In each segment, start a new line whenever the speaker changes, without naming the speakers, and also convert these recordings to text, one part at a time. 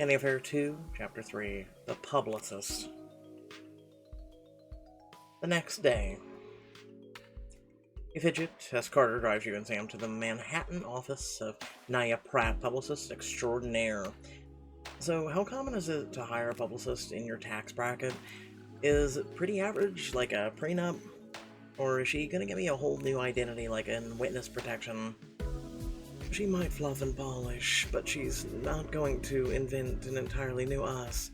Nanny Affair 2, Chapter 3, The Publicist. The next day, you fidget as Carter drives you and Sam to the Manhattan office of Nanny Affair, Publicist Extraordinaire. So, how common is it to hire a publicist in your tax bracket? Is it pretty average, like a prenup? Or is she gonna give me a whole new identity, like in witness protection? She might fluff and polish, but she's not going to invent an entirely new us.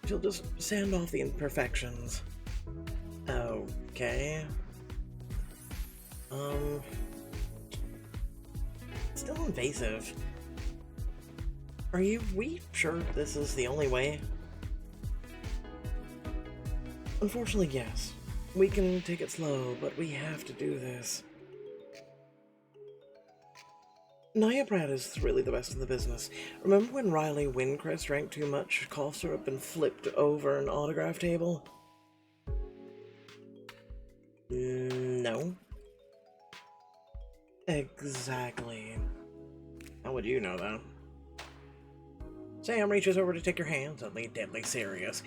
She'll just sand off the imperfections. Okay. Still invasive. Are we sure this is the only way? Unfortunately, yes. We can take it slow, but we have to do this. Nia Pratt is really the best in the business. Remember when Riley Windcrest drank too much cough syrup and flipped over an autograph table? No. Exactly. How would you know that? Sam reaches over to take your hand, suddenly deadly serious.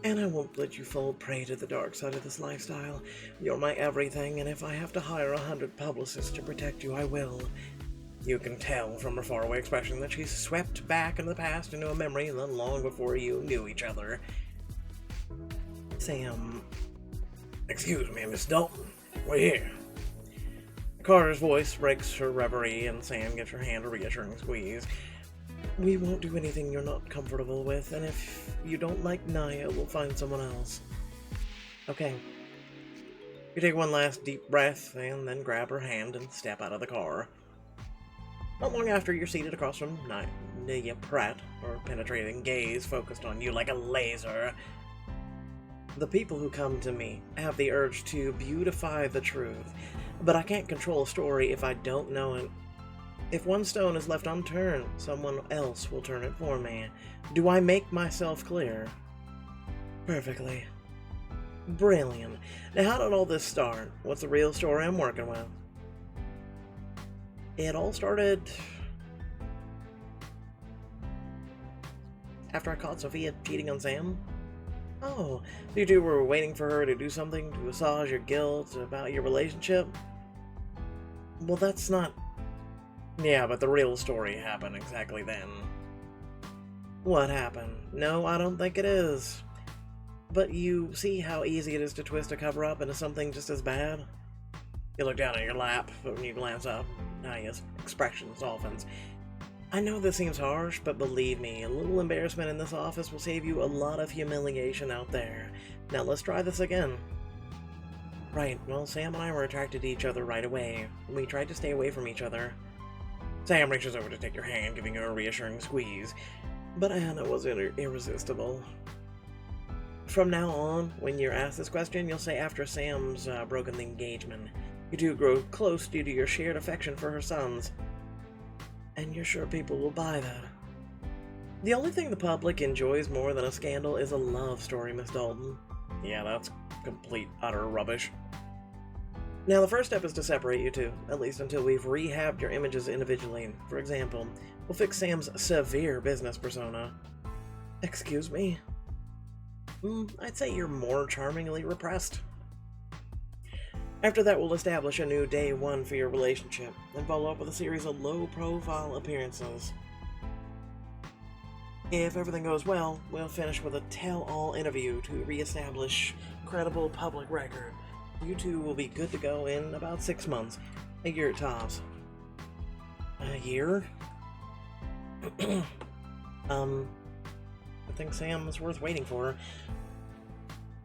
And I won't let you fall prey to the dark side of this lifestyle. You're my everything, and if I have to hire 100 publicists to protect you, I will. You can tell from her faraway expression that she's swept back into the past into a memory long before you knew each other. Sam...
Excuse me, Miss Dalton. We're here.
Carter's voice breaks her reverie, and Sam gives her hand a reassuring squeeze. We won't do anything you're not comfortable with, and if you don't like Nia, we'll find someone else. Okay. You take one last deep breath, and then grab her hand and step out of the car. Not long after, you're seated across from Nia Pratt, her penetrating gaze focused on you like a laser. The people who come to me have the urge to beautify the truth, but I can't control a story if I don't know it. If one stone is left unturned, someone else will turn it for me. Do I make myself clear? Perfectly. Brilliant. Now how did all this start? What's the real story I'm working with? It all started after I caught Sofia cheating on Sam. Oh, you two were waiting for her to do something to massage your guilt about your relationship? Well, that's not... Yeah, but the real story happened exactly then. What happened? No, I don't think it is. But you see how easy it is to twist a cover-up into something just as bad? You look down at your lap, but when you glance up, Nia's expression softens. I know this seems harsh, but believe me, a little embarrassment in this office will save you a lot of humiliation out there. Now let's try this again. Right, well, Sam and I were attracted to each other right away. We tried to stay away from each other. Sam reaches over to take your hand, giving you a reassuring squeeze. But Anna was irresistible. From now on, when you're asked this question, you'll say after Sam's broken the engagement. You two grow close due to your shared affection for her sons. And you're sure people will buy that. The only thing the public enjoys more than a scandal is a love story, Miss Dalton. Yeah, that's complete, utter rubbish. Now, the first step is to separate you two, at least until we've rehabbed your images individually. For example, we'll fix Sam's severe business persona. Excuse me? I'd say you're more charmingly repressed. After that, we'll establish a new day one for your relationship, and follow up with a series of low-profile appearances. If everything goes well, we'll finish with a tell-all interview to re-establish credible public record. You two will be good to go in about 6 months, a year at tops. A year? I think Sam is worth waiting for.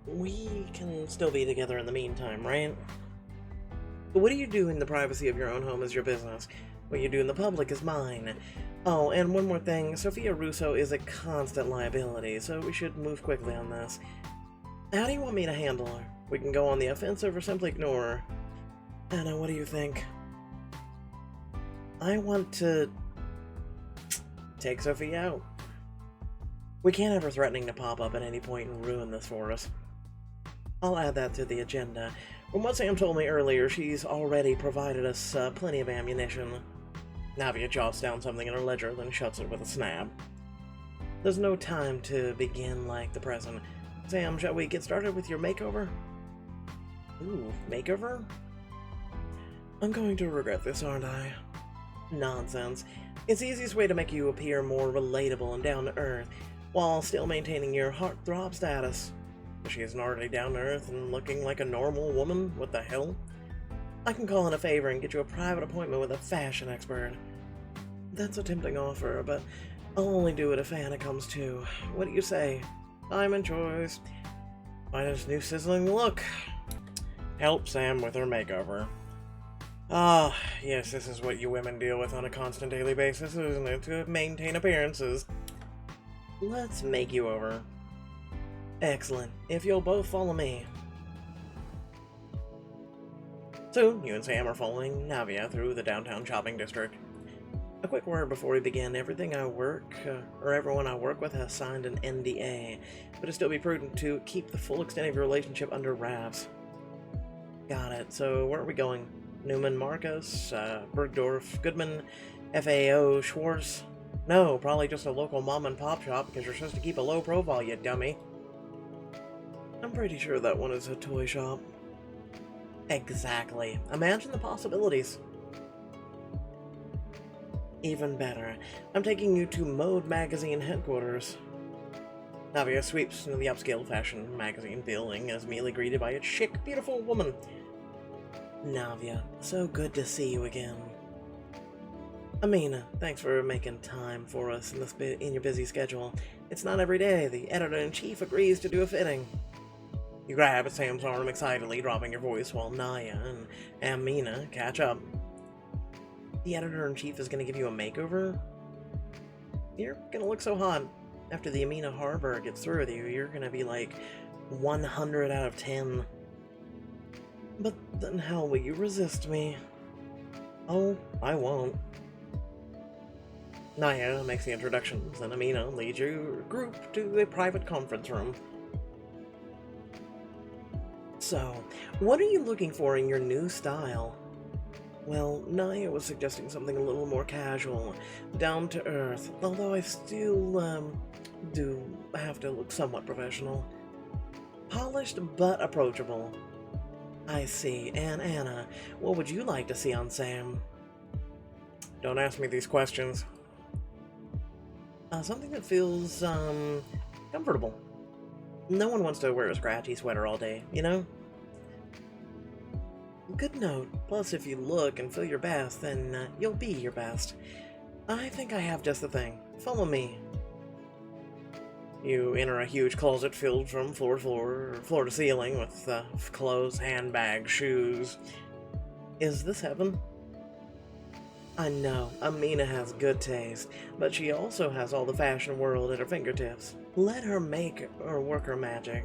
We can still be together in the meantime, right? But what you do in the privacy of your own home is your business. What you do in the public is mine. Oh, and one more thing, Sofia Russo is a constant liability, so we should move quickly on this. How do you want me to handle her? We can go on the offensive or simply ignore her. Anna, what do you think? I want to... take Sofia out. We can't have her threatening to pop up at any point and ruin this for us. I'll add that to the agenda. From what Sam told me earlier, she's already provided us plenty of ammunition. Navia jots down something in her ledger, then shuts it with a snap. There's no time to begin like the present. Sam, shall we get started with your makeover? Ooh, makeover? I'm going to regret this, aren't I? Nonsense. It's the easiest way to make you appear more relatable and down-to-earth, while still maintaining your heartthrob status. If she isn't already down-to-earth and looking like a normal woman, what the hell? I can call in a favor and get you a private appointment with a fashion expert. That's a tempting offer, but I'll only do it if Anna comes too. What do you say? I'm in choice. Find this new sizzling look. Help Sam with her makeover. Ah, yes, this is what you women deal with on a constant daily basis, isn't it? To maintain appearances. Let's make you over. Excellent. If you'll both follow me. Soon, you and Sam are following Navia through the downtown shopping district. A quick word before we begin. Everyone I work with has signed an NDA, but it'd still be prudent to keep the full extent of your relationship under wraps. Got it. So, where are we going? Newman Marcus, Bergdorf, Goodman, FAO, Schwartz? No, probably just a local mom-and-pop shop because you're supposed to keep a low profile, you dummy. I'm pretty sure that one is a toy shop. Exactly. Imagine the possibilities. Even better. I'm taking you to Mode Magazine headquarters. Navia sweeps into the upscale fashion magazine building as immediately greeted by a chic, beautiful woman. Navia, so good to see you again. Amina, thanks for making time for us in your busy schedule. It's not every day the editor-in-chief agrees to do a fitting. You grab at Sam's arm excitedly, dropping your voice while Naya and Amina catch up. The editor-in-chief is going to give you a makeover? You're going to look so hot. After the Amina Harbor gets through with you, you're going to be like 100 out of 10. But then how will you resist me? Oh, I won't. Naya makes the introductions, and Amina leads your group to a private conference room. So, what are you looking for in your new style? Well, Naya was suggesting something a little more casual, down to earth, although I still, do have to look somewhat professional. Polished but approachable. I see. And Anna, what would you like to see on Sam? Don't ask me these questions. Something that feels, comfortable. No one wants to wear a scratchy sweater all day, you know? Good note. Plus, if you look and feel your best, then you'll be your best. I think I have just the thing. Follow me. You enter a huge closet filled from floor to ceiling with clothes, handbags, shoes. Is this heaven? I know, Amina has good taste, but she also has all the fashion world at her fingertips. Let her make or work her magic.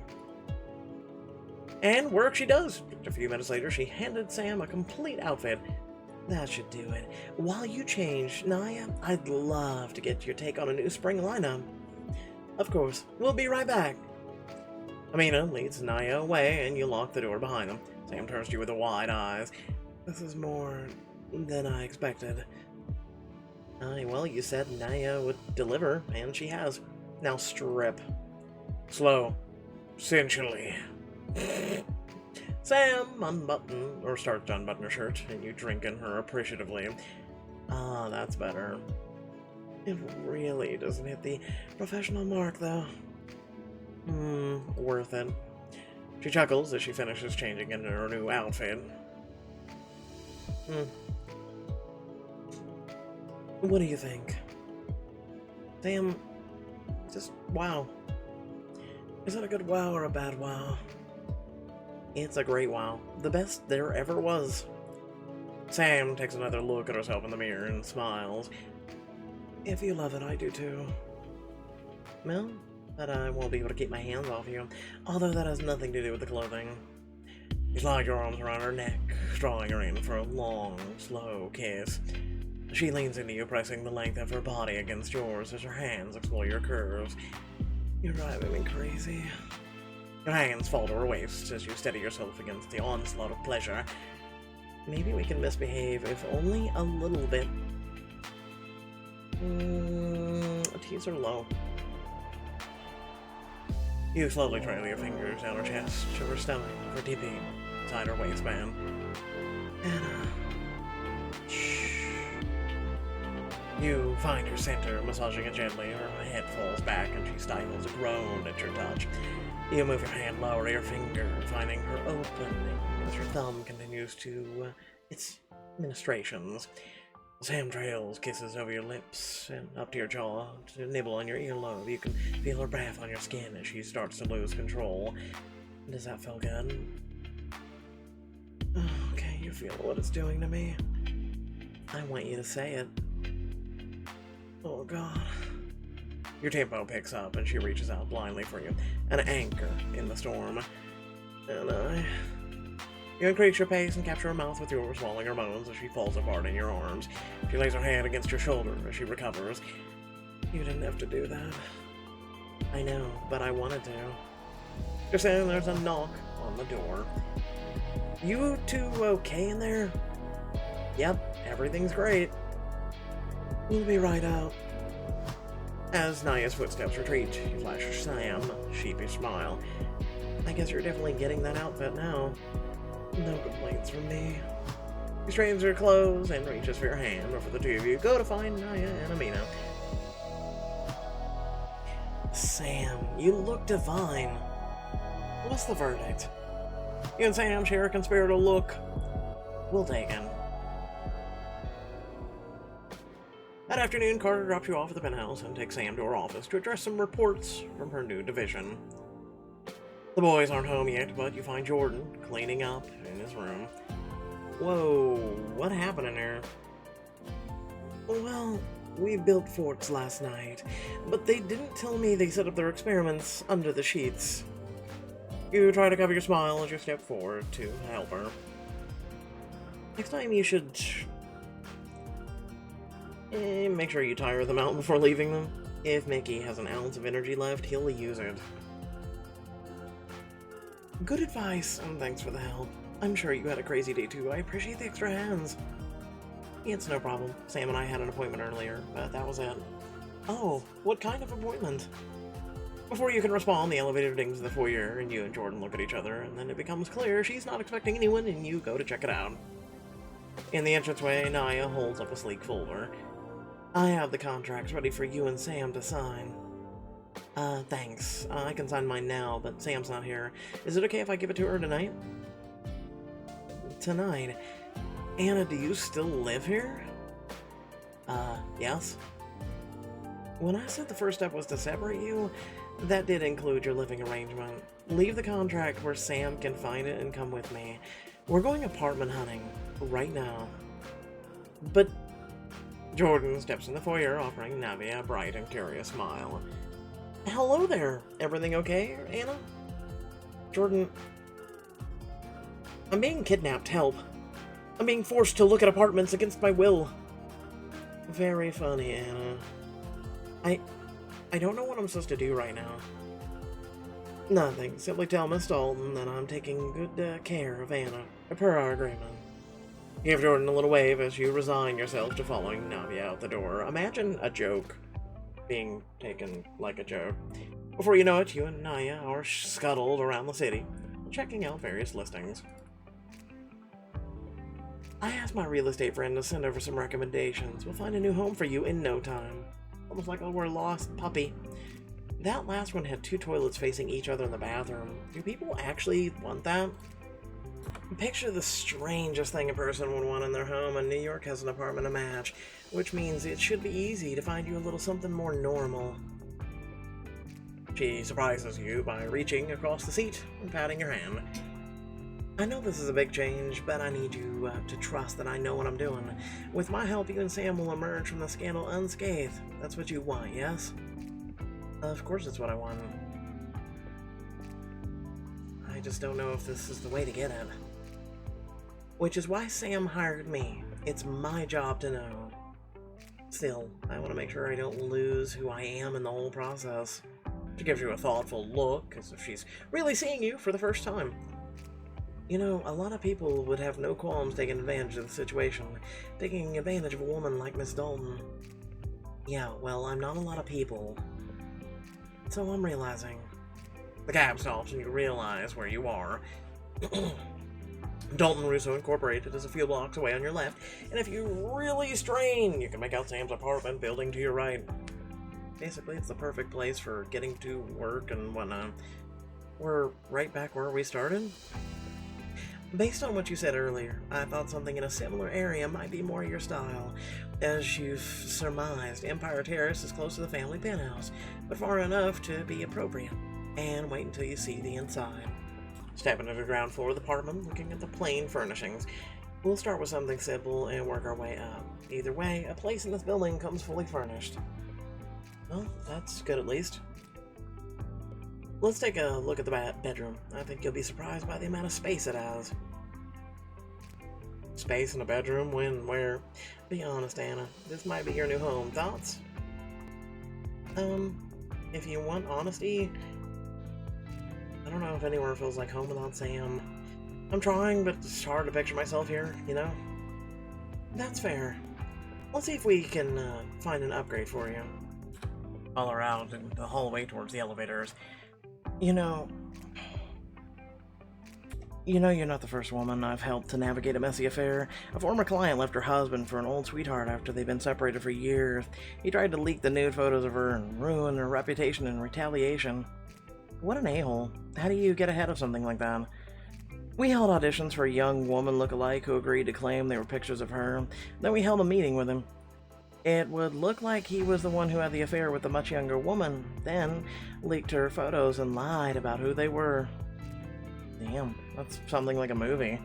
And work she does. Just a few minutes later, she handed Sam a complete outfit. That should do it. While you change, Naya, I'd love to get your take on a new spring lineup. Of course, we'll be right back. Amina leads Naya away, and you lock the door behind them. Sam turns to you with the wide eyes. This is more than I expected. Well, you said Naya would deliver, and she has. Now strip.
Slow. Sensually.
Sam starts to unbutton her shirt, and you drink in her appreciatively. Ah, that's better. It really doesn't hit the professional mark, though. Worth it. She chuckles as she finishes changing into her new outfit. What do you think? Sam, just wow. Is it a good wow or a bad wow? It's a great wow. The best there ever was. Sam takes another look at herself in the mirror and smiles. If you love it, I do too. Well, but I won't be able to keep my hands off you, although that has nothing to do with the clothing. You slide your arms around her neck, drawing her in for a long, slow kiss. She leans into you, pressing the length of her body against yours as her hands explore your curves. You're driving me crazy. Your hands fall to her waist as you steady yourself against the onslaught of pleasure. Maybe we can misbehave, if only a little bit. Tease her low. You slowly trail your fingers down her chest to her stomach, her DP, inside her waistband. Anna. Shh. You find her center, massaging it gently. Her head falls back and she stifles a groan at your touch. You move your hand lower to your finger, finding her opening as your thumb continues to its ministrations. Sam trails kisses over your lips and up to your jaw to nibble on your earlobe. You can feel her breath on your skin as she starts to lose control. Does that feel good? Okay, you feel what it's doing to me. I want you to say it. Oh god. Your tempo picks up and she reaches out blindly for you, an anchor in the storm. And you increase your pace and capture her mouth with yours, swallowing her moans as she falls apart in your arms. She lays her hand against your shoulder as she recovers. You didn't have to do that. I know, but I wanted to. Just then there's a knock on the door. You two okay in there? Yep, everything's great. We'll be right out. As Naya's footsteps retreat, you flash Sam a sheepish smile. I guess you're definitely getting that outfit now. No complaints from me. He straightens her clothes and reaches for your hand, or for the two of you go to find Naya and Amina. Sam, you look divine. What's the verdict? You and Sam share a conspiratorial look. We'll take him. That afternoon, Carter drops you off at the penthouse and takes Sam to her office to address some reports from her new division. The boys aren't home yet, but you find Jordan cleaning up in his room. Whoa, what happened in there? Well, we built forts last night, but they didn't tell me they set up their experiments under the sheets. You try to cover your smile as you step forward to help her. Next time you should... make sure you tire them out before leaving them. If Mickey has an ounce of energy left, he'll use it. Good advice, and thanks for the help. I'm sure you had a crazy day too. I appreciate the extra hands. It's no problem. Sam and I had an appointment earlier, but that was it. Oh, what kind of appointment? Before you can respond, the elevator dings to the foyer, and you and Jordan look at each other, and then it becomes clear she's not expecting anyone, and you go to check it out. In the entranceway, Naya holds up a sleek folder. I have the contracts ready for you and Sam to sign. Thanks. I can sign mine now, but Sam's not here. Is it okay if I give it to her tonight? Tonight? Anna, do you still live here? Yes? When I said the first step was to separate you, that did include your living arrangement. Leave the contract where Sam can find it and come with me. We're going apartment hunting right now. But... Jordan steps in the foyer, offering Navi a bright and curious smile. Hello there. Everything okay, Anna? Jordan... I'm being kidnapped. Help. I'm being forced to look at apartments against my will. Very funny, Anna. I don't know what I'm supposed to do right now. Nothing. Simply tell Miss Dalton that I'm taking good care of Anna, per our agreement. Give Jordan a little wave as you resign yourself to following Navi out the door. Imagine a joke being taken like a joke. Before you know it, you and Naya are scuttled around the city, checking out various listings. I asked my real estate friend to send over some recommendations. We'll find a new home for you in no time. Almost like we're a lost puppy. That last one had 2 toilets facing each other in the bathroom. Do people actually want that? Picture the strangest thing a person would want in their home, and New York has an apartment to match, which means it should be easy to find you a little something more normal. She surprises you by reaching across the seat and patting your hand. I know this is a big change, but I need you to trust that I know what I'm doing. With my help, you and Sam will emerge from the scandal unscathed. That's what you want, yes? Of course it's what I want. I just don't know if this is the way to get it. Which is why Sam hired me. It's my job to know. Still, I want to make sure I don't lose who I am in the whole process. She gives you a thoughtful look, as if she's really seeing you for the first time. You know, a lot of people would have no qualms taking advantage of the situation, taking advantage of a woman like Miss Dalton. Yeah, well, I'm not a lot of people. So I'm realizing. The cab stops and you realize where you are. Dalton Russo Incorporated is a few blocks away on your left, and if you really strain, you can make out Sam's apartment building to your right. Basically, it's the perfect place for getting to work and whatnot. We're right back where we started. Based on what you said earlier, I thought something in a similar area might be more your style. As you've surmised, Empire Terrace is close to the family penthouse, but far enough to be appropriate. And wait until you see the inside. Step into the ground floor of the apartment, looking at the plain furnishings. We'll start with something simple and work our way up. Either way, a place in this building comes fully furnished. Well, that's good at least. Let's take a look at the bedroom. I think you'll be surprised by the amount of space it has. Space in a bedroom? When? Where? Be honest, Anna. This might be your new home. Thoughts? If you want honesty, I don't know if anywhere feels like home without Sam. I'm trying, but it's hard to picture myself here, you know? That's fair. Let's see if we can find an upgrade for you. All around in the hallway towards the elevators. You know you're not the first woman I've helped to navigate a messy affair. A former client left her husband for an old sweetheart after they'd been separated for years. He tried to leak the nude photos of her and ruin her reputation in retaliation. What an a-hole. How do you get ahead of something like that? We held auditions for a young woman look-alike who agreed to claim they were pictures of her. Then we held a meeting with him. It would look like he was the one who had the affair with the much younger woman, then leaked her photos and lied about who they were. Damn, that's something like a movie.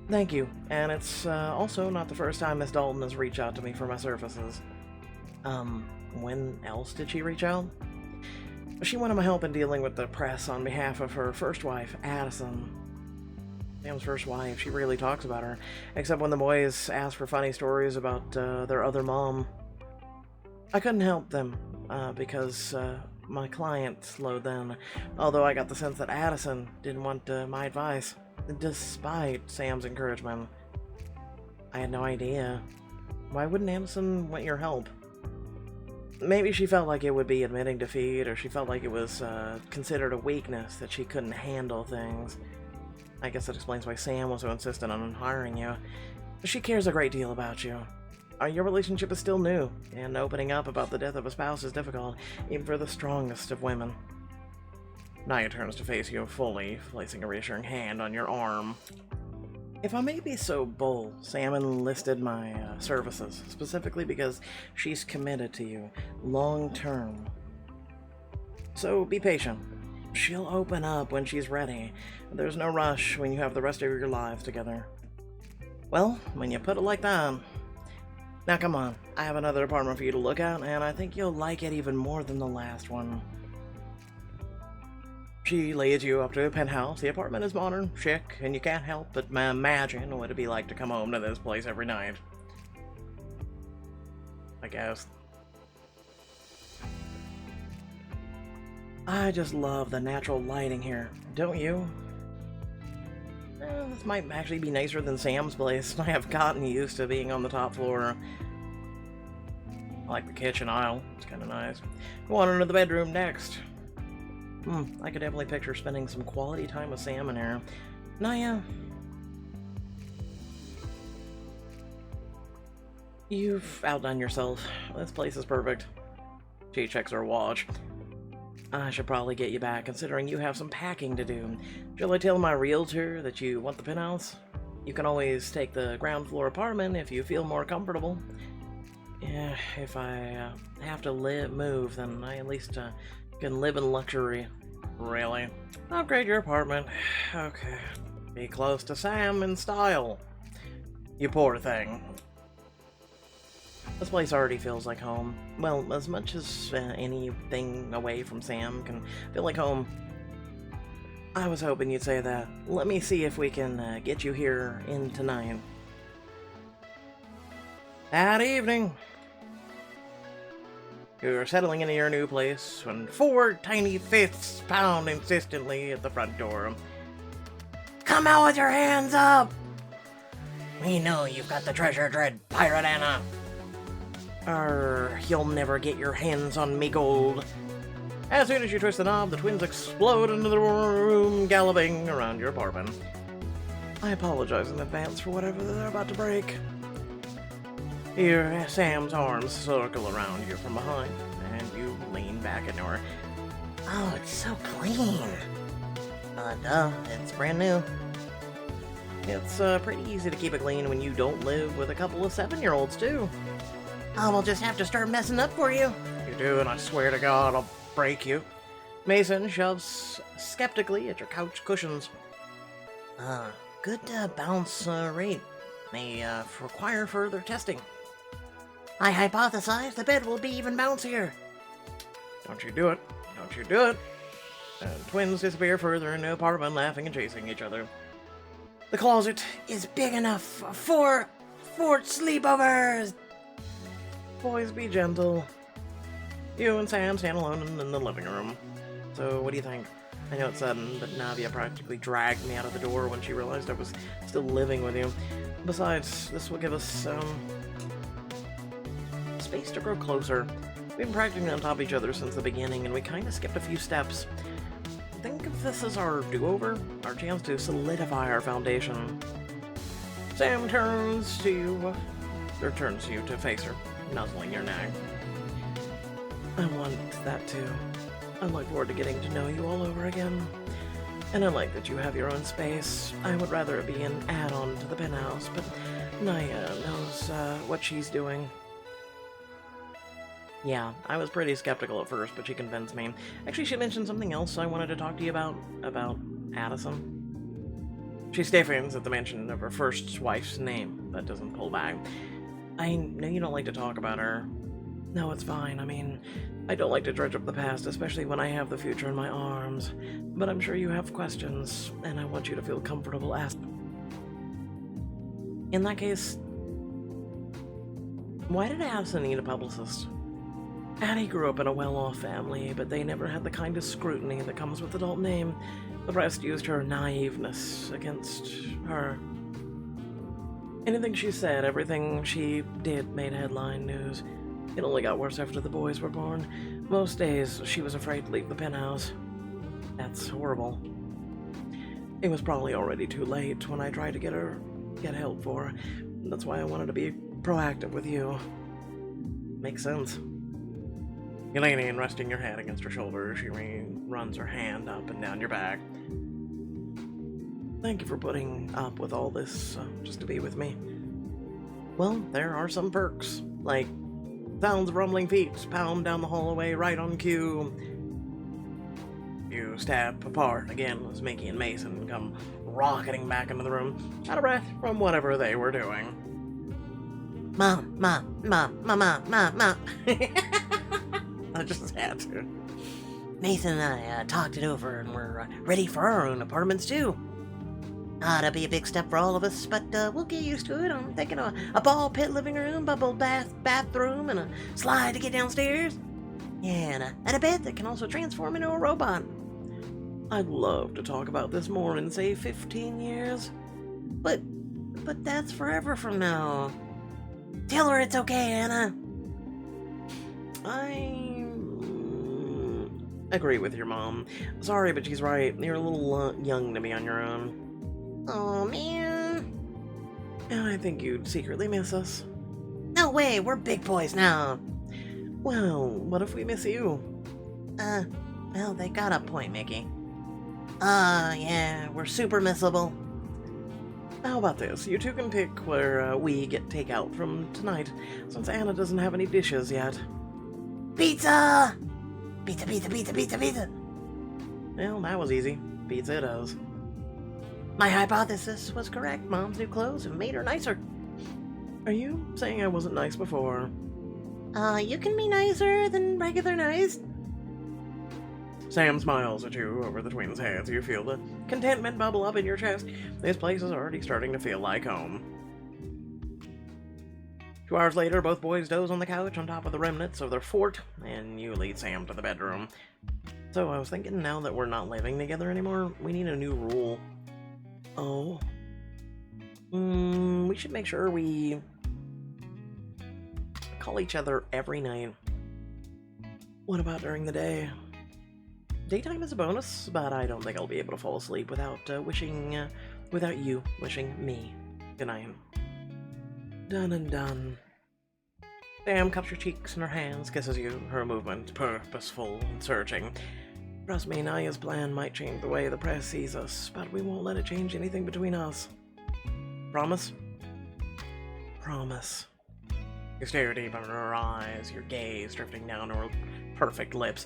Thank you, and it's also not the first time Miss Dalton has reached out to me for my services. When else did she reach out? She wanted my help in dealing with the press on behalf of her first wife, Addison. Sam's first wife, she rarely talks about her, except when the boys ask for funny stories about their other mom. I couldn't help them, because my client slowed then, although I got the sense that Addison didn't want my advice, despite Sam's encouragement. I had no idea. Why wouldn't Addison want your help? Maybe she felt like it would be admitting defeat, or she felt like it was considered a weakness that she couldn't handle things. I guess that explains why Sam was so insistent on hiring you. She cares a great deal about you. Your relationship is still new, and opening up about the death of a spouse is difficult, even for the strongest of women. Naya turns to face you fully, placing a reassuring hand on your arm. If I may be so bold, Sam enlisted my services, specifically because she's committed to you, long-term. So be patient. She'll open up when she's ready. There's no rush when you have the rest of your lives together. Well, when you put it like that... Now come on, I have another apartment for you to look at, and I think you'll like it even more than the last one. She leads you up to a penthouse. The apartment is modern, chic, and you can't help but imagine what it'd be like to come home to this place every night. I guess. I just love the natural lighting here, don't you? This might actually be nicer than Sam's place. I have gotten used to being on the top floor. I like the kitchen aisle. It's kind of nice. Go on into the bedroom next. I could definitely picture spending some quality time with Sam in here. Naya, you've outdone yourself. This place is perfect. She checks her watch. I should probably get you back, considering you have some packing to do. Shall I tell my realtor that you want the penthouse? You can always take the ground floor apartment if you feel more comfortable. Yeah, if I have to move, then I at least can live in luxury. Really? Upgrade your apartment. Okay. Be close to Sam in style. You poor thing. This place already feels like home. Well, as much as anything away from Sam can feel like home. I was hoping you'd say that. Let me see if we can get you here in tonight. That evening. You're settling into your new place when 4 tiny fists pound insistently at the front door. Come out with your hands up! We know you've got the treasure, dread pirate Anna. You'll never get your hands on me gold. As soon as you twist the knob, the twins explode into the room, galloping around your apartment. I apologize in advance for whatever they're about to break. Here, Sam's arms circle around you from behind, and you lean back into her.
Oh, it's so clean. Duh, it's brand new.
It's pretty easy to keep it clean when you don't live with a couple of 7-year-olds, too.
Oh, we'll just have to start messing up for you.
You do, and I swear to God, I'll break you. Mason shoves skeptically at your couch cushions.
Good bounce rate. May require further testing. I hypothesize the bed will be even bouncier.
Don't you do it. Don't you do it. And twins disappear further into the apartment, laughing and chasing each other. The closet
Is big enough for sleepovers.
Boys, be gentle. You and Sam stand alone in the living room. So, what do you think? I know it's sudden, but Navia practically dragged me out of the door when she realized I was still living with you. Besides, this will give us, space to grow closer. We've been practicing on top of each other since the beginning, and we kind of skipped a few steps. Think of this as our do-over, our chance to solidify our foundation. Sam turns to you to face her, nuzzling your neck. I want that too. I look forward to getting to know you all over again. And I like that you have your own space. I would rather it be an add-on to the penthouse, but Naya knows what she's doing. Yeah, I was pretty skeptical at first, but she convinced me. Actually, she mentioned something else I wanted to talk to you about Addison. She stiffens at the mention of her first wife's name, but doesn't pull back. I know you don't like to talk about her. No, it's fine. I mean, I don't like to dredge up the past, especially when I have the future in my arms. But I'm sure you have questions, and I want you to feel comfortable asking. In that case, why did Addison need a publicist? Addie grew up in a well-off family, but they never had the kind of scrutiny that comes with the adult name. The rest used her naiveness against her. Anything she said, everything she did made headline news. It only got worse after the boys were born. Most days, she was afraid to leave the penthouse. That's horrible. It was probably already too late when I tried to get help for her. That's why I wanted to be proactive with you. Makes sense. You lean in, resting your head against her shoulder. She runs her hand up and down your back. Thank you for putting up with all this just to be with me. Well, there are some perks, like sounds of rumbling feet pound down the hallway right on cue. You step apart again as Mickey and Mason come rocketing back into the room, out of breath from whatever they were doing.
Mom.
I just had to.
Mason and I talked it over, and we're ready for our own apartments too. That'll be a big step for all of us, but we'll get used to it. I'm thinking a ball pit living room, bubble bathroom, and a slide to get downstairs. Yeah, and a bed that can also transform into a robot.
I'd love to talk about this more in, say, 15 years.
But that's forever from now. Tell her it's okay, Anna.
I agree with your mom. Sorry, but she's right. You're a little young to be on your own.
Oh, man.
And I think you'd secretly miss us.
No way, we're big boys now.
Well, what if we miss you?
Well, they got a point, Mickey. Yeah, we're super missable.
How about this? You two can pick where we get takeout from tonight, since Anna doesn't have any dishes yet.
Pizza! Pizza!
Well, that was easy. Pizza it is.
My hypothesis was correct. Mom's new clothes have made her nicer.
Are you saying I wasn't nice before?
You can be nicer than regular nice.
Sam smiles at you over the twins' heads. You feel the contentment bubble up in your chest. This place is already starting to feel like home. 2 hours later, both boys doze on the couch on top of the remnants of their fort, and you lead Sam to the bedroom. So I was thinking, now that we're not living together anymore, we need a new rule. Oh? We should make sure we call each other every night. What about during the day? Daytime is a bonus, but I don't think I'll be able to fall asleep without without you wishing me good night. Done and done. Sam cups your cheeks in her hands, kisses you, her movement purposeful and searching. Trust me, Naya's plan might change the way the press sees us, but we won't let it change anything between us. Promise? Promise. You stare deep into her eyes, your gaze drifting down her perfect lips.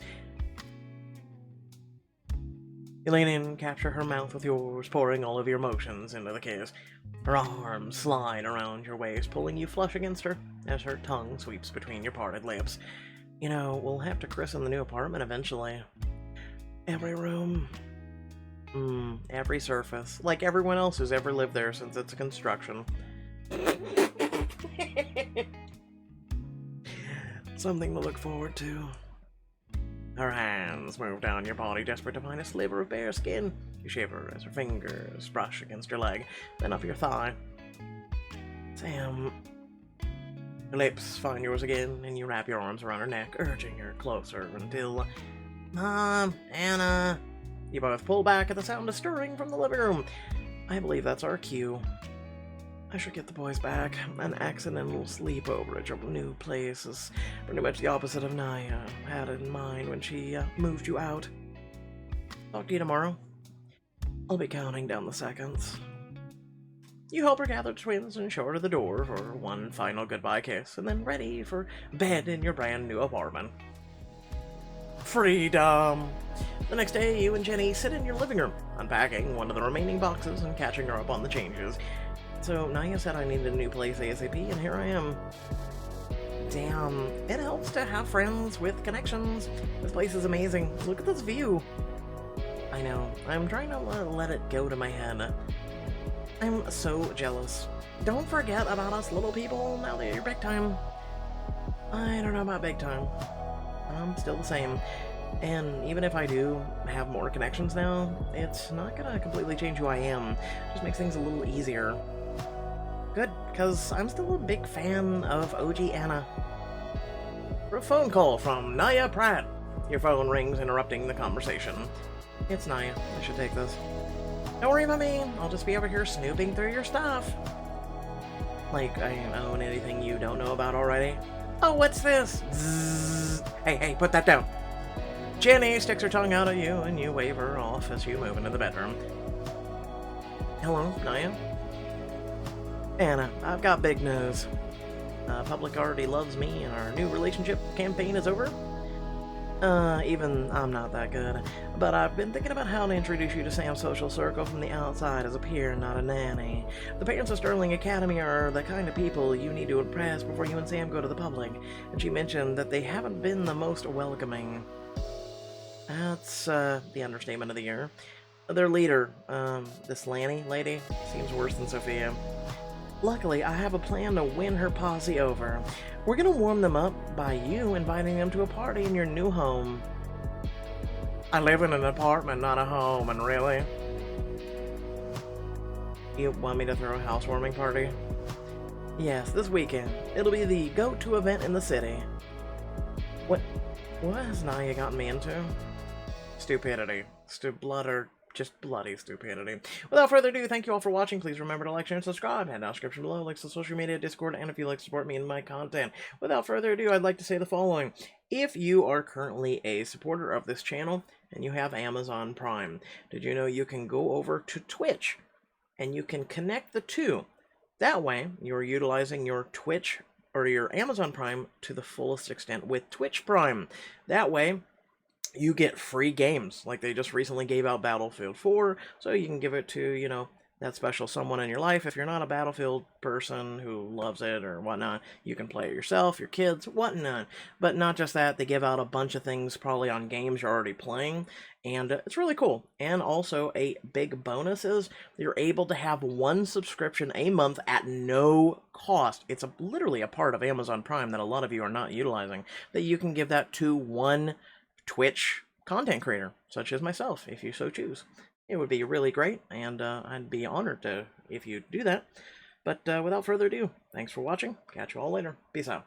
You lean in, capture her mouth with yours, pouring all of your emotions into the kiss. Her arms slide around your waist, pulling you flush against her, as her tongue sweeps between your parted lips. You know, we'll have to christen the new apartment eventually. Every room. Every surface. Like everyone else who's ever lived there since its construction. Something to look forward to. Her hands move down your body, desperate to find a sliver of bare skin. You shiver as her fingers brush against your leg, then up your thigh. Sam. Her lips find yours again, and you wrap your arms around her neck, urging her closer until... Mom, Anna... You both pull back at the sound of stirring from the living room. I believe that's our cue. I should get the boys back. An accidental sleepover at your new place is pretty much the opposite of Naya had in mind when she moved you out. Talk to you tomorrow. I'll be counting down the seconds. You help her gather the twins and show her to the door for one final goodbye kiss, and then ready for bed in your brand new apartment. Freedom! The next day, you and Jenny sit in your living room, unpacking one of the remaining boxes and catching her up on the changes. So, Naya said I needed a new place ASAP, and here I am. Damn, it helps to have friends with connections. This place is amazing. Look at this view. I know, I'm trying to let it go to my head. I'm so jealous. Don't forget about us little people now that you're big time. I don't know about big time. I'm still the same. And even if I do have more connections now, it's not gonna completely change who I am. It just makes things a little easier. Good, because I'm still a big fan of OG Anna. For a phone call from Naya Pratt. Your phone rings, interrupting the conversation. It's Naya. I should take this. Don't worry about me. I'll just be over here snooping through your stuff. Like I own anything you don't know about already. Oh, what's this? Zzz. Hey, put that down. Jenny sticks her tongue out at you, and you wave her off as you move into the bedroom. Hello, Naya? Anna, I've got big news. Public already loves me, and our new relationship campaign is over. Even I'm not that good. But I've been thinking about how to introduce you to Sam's social circle from the outside as a peer, not a nanny. The parents of Sterling Academy are the kind of people you need to impress before you and Sam go to the public, and she mentioned that they haven't been the most welcoming. That's, the understatement of the year. Their leader, this Lanny lady, seems worse than Sofia. Luckily, I have a plan to win her posse over. We're gonna warm them up by you inviting them to a party in your new home. I live in an apartment, not a home, and really? You want me to throw a housewarming party? Yes, this weekend. It'll be the go-to event in the city. What has Naya gotten me into? Stupidity. Just bloody stupidity. Without further ado, thank you all for watching. Please remember to like, share, and subscribe. Head down in the description below, links to social media, Discord, and if you'd like to support me in my content. Without further ado, I'd like to say the following. If you are currently a supporter of this channel, and you have Amazon Prime, did you know you can go over to Twitch, and you can connect the two? That way, you're utilizing your Twitch or your Amazon Prime to the fullest extent with Twitch Prime. That way, you get free games, like they just recently gave out Battlefield 4, so you can give it to, you know, that special someone in your life. If you're not a Battlefield person who loves it or whatnot, you can play it yourself, your kids, whatnot. But not just that, they give out a bunch of things probably on games you're already playing, and it's really cool. And also, a big bonus is you're able to have one subscription a month at no cost. It's literally a part of Amazon Prime that a lot of you are not utilizing, that you can give that to one Twitch content creator, such as myself, if you so choose. It would be really great, and I'd be honored to if you do that. But without further ado, thanks for watching. Catch you all later. Peace out.